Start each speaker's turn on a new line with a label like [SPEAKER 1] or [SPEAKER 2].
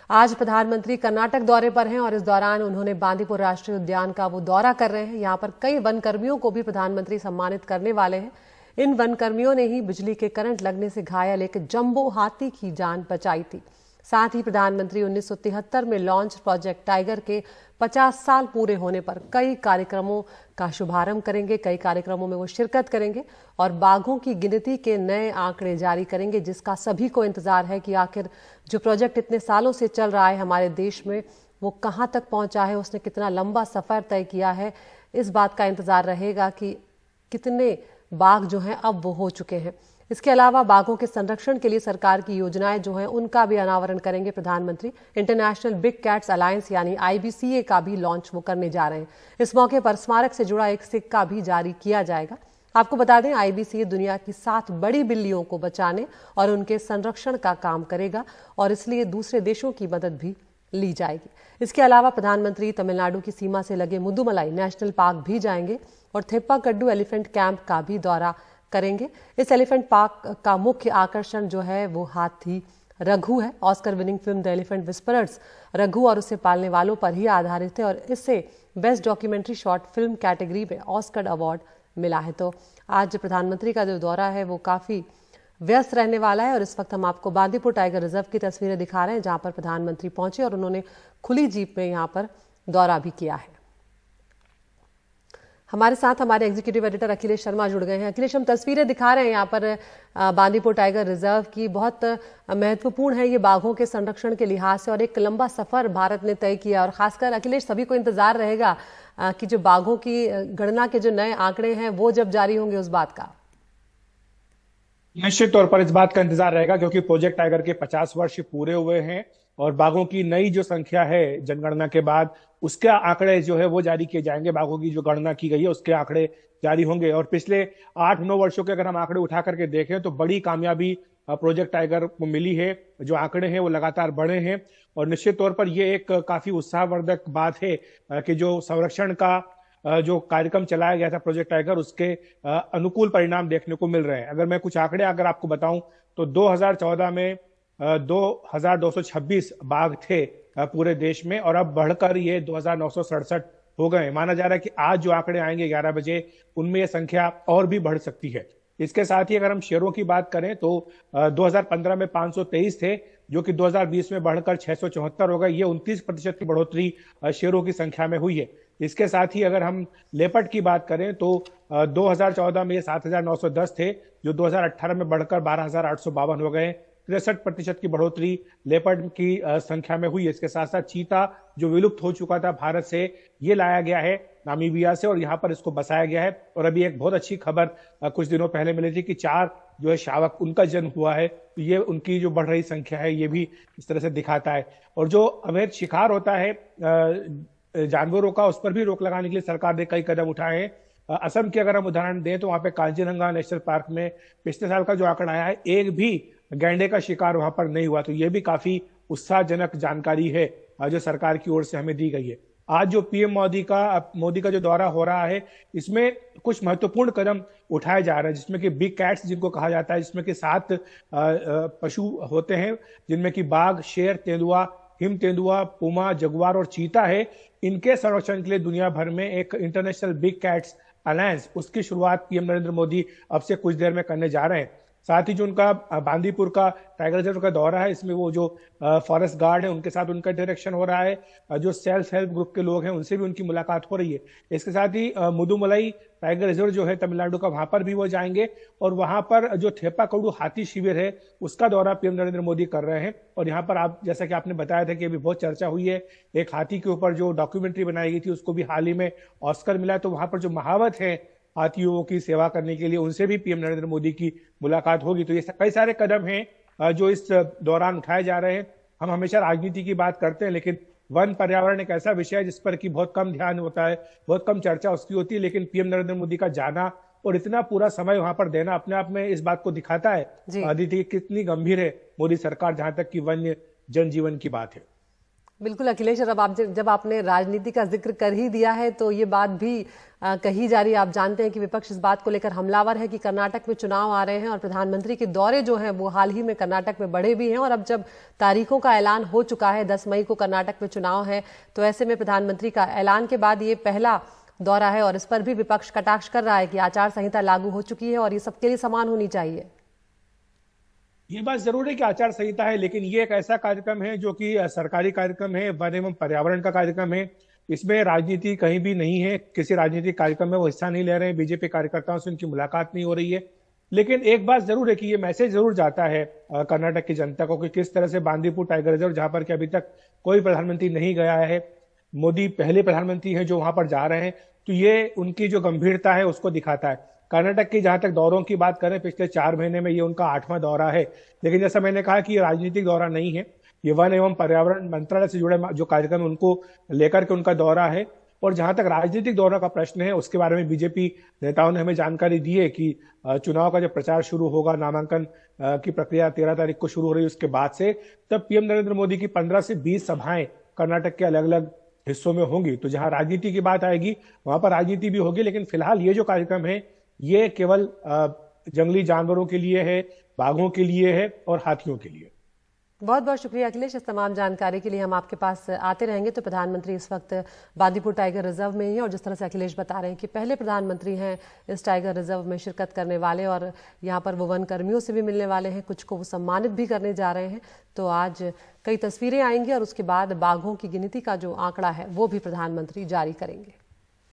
[SPEAKER 1] आज प्रधानमंत्री कर्नाटक दौरे पर हैं और इस दौरान उन्होंने बांदीपुर राष्ट्रीय उद्यान का वो दौरा कर रहे हैं। यहाँ पर कई वन कर्मियों को भी प्रधानमंत्री सम्मानित करने वाले हैं। इन वन कर्मियों ने ही बिजली के करंट लगने से घायल एक जंबो हाथी की जान बचाई थी। साथ ही प्रधानमंत्री 1973 में लॉन्च प्रोजेक्ट टाइगर के 50 साल पूरे होने पर कई कार्यक्रमों का शुभारंभ करेंगे। कई कार्यक्रमों में वो शिरकत करेंगे और बाघों की गिनती के नए आंकड़े जारी करेंगे, जिसका सभी को इंतजार है कि आखिर जो प्रोजेक्ट इतने सालों से चल रहा है हमारे देश में वो कहां तक पहुंचा है, उसने कितना लंबा सफर तय किया है। इस बात का इंतजार रहेगा कि कितने बाघ जो हैं अब वो हो चुके हैं। इसके अलावा बाघों के संरक्षण के लिए सरकार की योजनाएं जो हैं उनका भी अनावरण करेंगे प्रधानमंत्री। इंटरनेशनल बिग कैट्स अलायंस यानी IBCA का भी लॉन्च वो करने जा रहे हैं। इस मौके पर स्मारक से जुड़ा एक सिक्का भी जारी किया जाएगा। आपको बता दें, IBCA दुनिया की 7 बड़ी बिल्लियों को बचाने और उनके संरक्षण का काम करेगा और इसलिए दूसरे देशों की मदद भी ली जाएगी। इसके अलावा प्रधानमंत्री तमिलनाडु की सीमा से लगे मुदुमलाई नेशनल पार्क भी जाएंगे और थेप्पाकड्डू एलिफेंट कैंप का भी दौरा करेंगे। इस एलिफेंट पार्क का मुख्य आकर्षण जो है वो हाथी रघु है। Oscar winning film the elephant whisperers Raghu और उसे पालने वालों पर ही आधारित है और इससे best documentary short film category में ऑस्कर अवार्ड मिला है। तो आज प्रधानमंत्री का जो दौरा है वो काफी व्यस्त रहने वाला है और इस वक्त हम आपको बांदीपुर टाइगर रिजर्व की तस्वीरें दिखा रहे हैं, जहां पर प्रधानमंत्री पहुंचे और उन्होंने खुली जीप में यहां पर दौरा भी किया है। हमारे साथ हमारे एग्जीक्यूटिव एडिटर अखिलेश शर्मा जुड़ गए हैं। अखिलेश, हम तस्वीरें दिखा रहे हैं यहाँ पर बांदीपुर टाइगर रिजर्व की। बहुत महत्वपूर्ण है ये बाघों के संरक्षण के लिहाज से और एक लंबा सफर भारत ने तय किया और खासकर अखिलेश सभी को इंतजार रहेगा कि जो बाघों की गणना के जो नए आंकड़े हैं वो जब जारी होंगे उस बात का।
[SPEAKER 2] निश्चित तौर पर इस बात का इंतजार रहेगा क्योंकि प्रोजेक्ट टाइगर के 50 वर्ष पूरे हुए हैं और बाघों की नई जो संख्या है जनगणना के बाद उसके आंकड़े जो है वो जारी किए जाएंगे। बाघों की जो गणना की गई है उसके आंकड़े जारी होंगे और पिछले 8-9 वर्षों के अगर हम आंकड़े उठा करके देखें तो बड़ी कामयाबी प्रोजेक्ट टाइगर को मिली है। जो आंकड़े हैं वो लगातार बढ़े हैं और निश्चित तौर पर ये एक काफी उत्साहवर्धक बात है कि जो संरक्षण का जो कार्यक्रम चलाया गया था प्रोजेक्ट टाइगर उसके अनुकूल परिणाम देखने को मिल रहे हैं। अगर मैं कुछ आंकड़े अगर आपको बताऊं तो 2014 में 2226 बाघ थे पूरे देश में और अब बढ़कर ये 2967 हो गए। माना जा रहा है कि आज जो आंकड़े आएंगे 11 बजे उनमें ये संख्या और भी बढ़ सकती है। इसके साथ ही अगर हम शेरों की बात करें तो 2015 में 523 थे जो कि 2020 में बढ़कर 674 हो गए। ये 29% की बढ़ोतरी शेरों की संख्या में हुई है। इसके साथ ही अगर हम लेपर्ड की बात करें तो 2014 में ये 7910 थे जो 2018 में बढ़कर 12852 हो गए। 63% की बढ़ोतरी लेपर्ड की संख्या में हुई है। इसके साथ साथ चीता जो विलुप्त हो चुका था भारत से, ये लाया गया है नामीबिया से और यहाँ पर इसको बसाया गया है। और अभी एक बहुत अच्छी खबर कुछ दिनों पहले मिली थी कि 4 जो है शावक उनका जन्म हुआ है। तो ये उनकी जो बढ़ रही संख्या है ये भी इस तरह से दिखाता है। और जो अवैध शिकार होता है जानवरों का, उस पर भी रोक लगाने के लिए सरकार ने कई कदम उठाए हैं। असम की अगर हम उदाहरण दें तो वहां पे कांजीरंगा नेशनल पार्क में पिछले साल का जो आंकड़ा आया है एक भी गैंडे का शिकार वहां पर नहीं हुआ। तो ये भी काफी उत्साहजनक जानकारी है जो सरकार की ओर से हमें दी गई है। आज जो PM मोदी का जो दौरा हो रहा है इसमें कुछ महत्वपूर्ण कदम उठाए जा रहे हैं, जिसमें कि बिग कैट्स जिनको कहा जाता है, जिसमें कि 7 पशु होते हैं जिनमें कि बाघ, शेर, तेंदुआ, हिम तेंदुआ, पुमा, जगुआर और चीता है। इनके संरक्षण के लिए दुनिया भर में एक इंटरनेशनल बिग कैट्स अलायंस उसकी शुरुआत PM नरेंद्र मोदी अब से कुछ देर में करने जा रहे हैं। साथ ही जो उनका बांदीपुर का टाइगर रिजर्व का दौरा है इसमें वो जो फॉरेस्ट गार्ड है उनके साथ उनका डायरेक्शन हो रहा है। जो सेल्फ हेल्प ग्रुप के लोग हैं उनसे भी उनकी मुलाकात हो रही है। इसके साथ ही मुदुमलाई टाइगर रिजर्व जो है तमिलनाडु का, वहां पर भी वो जाएंगे और वहां पर जो थेप्पाकड्डू हाथी शिविर है उसका दौरा PM नरेंद्र मोदी कर रहे हैं। और यहाँ पर आप जैसा कि आपने बताया था कि अभी बहुत चर्चा हुई है, एक हाथी के ऊपर जो डॉक्यूमेंट्री बनाई गई थी उसको भी हाल ही में ऑस्कर मिला। तो वहां पर जो महावत है हाथियों की सेवा करने के लिए उनसे भी PM नरेंद्र मोदी की मुलाकात होगी। तो ये कई सारे कदम हैं जो इस दौरान उठाए जा रहे हैं। हम हमेशा राजनीति की बात करते हैं लेकिन वन पर्यावरण एक ऐसा विषय है जिस पर कि बहुत कम ध्यान होता है, बहुत कम चर्चा उसकी होती है। लेकिन PM नरेंद्र मोदी का जाना और इतना पूरा समय वहां पर देना अपने आप में इस बात को दिखाता है अदिति कितनी गंभीर है मोदी सरकार जहां तक कि वन्य जनजीवन की बात है।
[SPEAKER 1] बिल्कुल अखिलेश, और अब जब आपने राजनीति का जिक्र कर ही दिया है तो ये बात भी कही जा रही है। आप जानते हैं कि विपक्ष इस बात को लेकर हमलावर है कि कर्नाटक में चुनाव आ रहे हैं और प्रधानमंत्री के दौरे जो हैं वो हाल ही में कर्नाटक में बढ़े भी हैं, और अब जब तारीखों का ऐलान हो चुका है, 10 मई को कर्नाटक में चुनाव है, तो ऐसे में प्रधानमंत्री का ऐलान के बाद ये पहला दौरा है और इस पर भी विपक्ष कटाक्ष कर रहा है कि आचार संहिता लागू हो चुकी है और ये सबके लिए समान होनी चाहिए।
[SPEAKER 2] ये बात जरूर है कि आचार संहिता है, लेकिन ये एक ऐसा कार्यक्रम है जो कि सरकारी कार्यक्रम है, वन एवं पर्यावरण का कार्यक्रम है। इसमें राजनीति कहीं भी नहीं है, किसी राजनीतिक कार्यक्रम में वो हिस्सा नहीं ले रहे हैं, बीजेपी कार्यकर्ताओं से उनकी मुलाकात नहीं हो रही है। लेकिन एक बात जरूर है कि ये मैसेज जरूर जाता है कर्नाटक की जनता को कि किस तरह से बांदीपुर टाइगर रिजर्व, जहां पर कि अभी तक कोई प्रधानमंत्री नहीं गया है, मोदी पहले प्रधानमंत्री हैं जो वहां पर जा रहे हैं, तो ये उनकी जो गंभीरता है उसको दिखाता है। कर्नाटक की जहां तक दौरों की बात करें, पिछले 4 महीने में ये उनका 8वां दौरा है। लेकिन जैसा मैंने कहा कि ये राजनीतिक दौरा नहीं है, ये वन एवं पर्यावरण मंत्रालय से जुड़े जो कार्यक्रम उनको लेकर के उनका दौरा है। और जहां तक राजनीतिक दौरा का प्रश्न है, उसके बारे में बीजेपी नेताओं ने हमें जानकारी दी है कि चुनाव का जब प्रचार शुरू होगा, नामांकन की प्रक्रिया 13 तारीख को शुरू हो रही है, उसके बाद से तब पीएम नरेंद्र मोदी की 15 से 20 सभाएं कर्नाटक के अलग अलग हिस्सों में होंगी। तो जहां राजनीति की बात आएगी वहां पर राजनीति भी होगी, लेकिन फिलहाल ये जो कार्यक्रम है ये केवल जंगली जानवरों के लिए है, बाघों के लिए है और हाथियों के लिए।
[SPEAKER 1] बहुत बहुत शुक्रिया अखिलेश, इस तमाम जानकारी के लिए। हम आपके पास आते रहेंगे। तो प्रधानमंत्री इस वक्त बांदीपुर टाइगर रिजर्व में ही है और जिस तरह से अखिलेश बता रहे हैं कि पहले प्रधानमंत्री हैं इस टाइगर रिजर्व में शिरकत करने वाले, और यहाँ पर वो वन कर्मियों से भी मिलने वाले हैं, कुछ को वो सम्मानित भी करने जा रहे हैं। तो आज कई तस्वीरें आएंगी और उसके बाद बाघों की गिनती का जो आंकड़ा है वो भी प्रधानमंत्री जारी करेंगे।